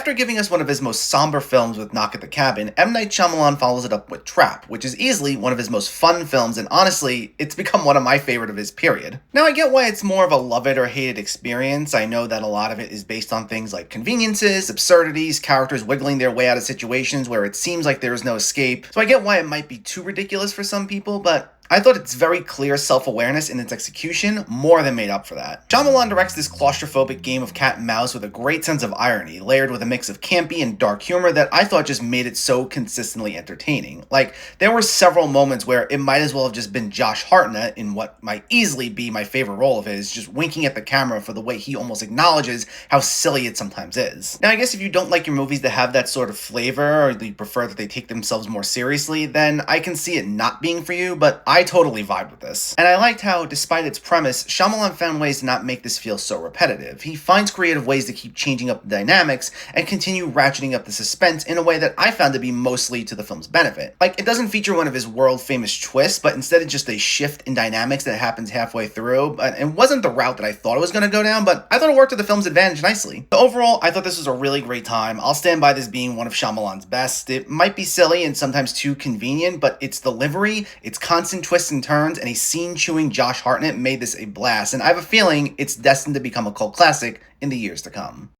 After giving us one of his most somber films with Knock at the Cabin, M. Night Shyamalan follows it up with Trap, which is easily one of his most fun films, and honestly, it's become one of my favorite of his period. Now, I get why it's more of a love it or hate it experience. I know that a lot of it is based on things like conveniences, absurdities, characters wiggling their way out of situations where it seems like there is no escape, so I get why it might be too ridiculous for some people, but I thought its very clear self-awareness in its execution more than made up for that. Shyamalan directs this claustrophobic game of cat and mouse with a great sense of irony, layered with a mix of campy and dark humor that I thought just made it so consistently entertaining. Like, there were several moments where it might as well have just been Josh Hartnett in what might easily be my favorite role of his, just winking at the camera for the way he almost acknowledges how silly it sometimes is. Now, I guess if you don't like your movies that have that sort of flavor, or you prefer that they take themselves more seriously, then I can see it not being for you, but I totally vibed with this. And I liked how, despite its premise, Shyamalan found ways to not make this feel so repetitive. He finds creative ways to keep changing up the dynamics and continue ratcheting up the suspense in a way that I found to be mostly to the film's benefit. Like, it doesn't feature one of his world-famous twists, but instead it's just a shift in dynamics that happens halfway through. And it wasn't the route that I thought it was going to go down, but I thought it worked to the film's advantage nicely. So overall, I thought this was a really great time. I'll stand by this being one of Shyamalan's best. It might be silly and sometimes too convenient, but its delivery, its constant twists and turns, and a scene-chewing Josh Hartnett made this a blast, and I have a feeling it's destined to become a cult classic in the years to come.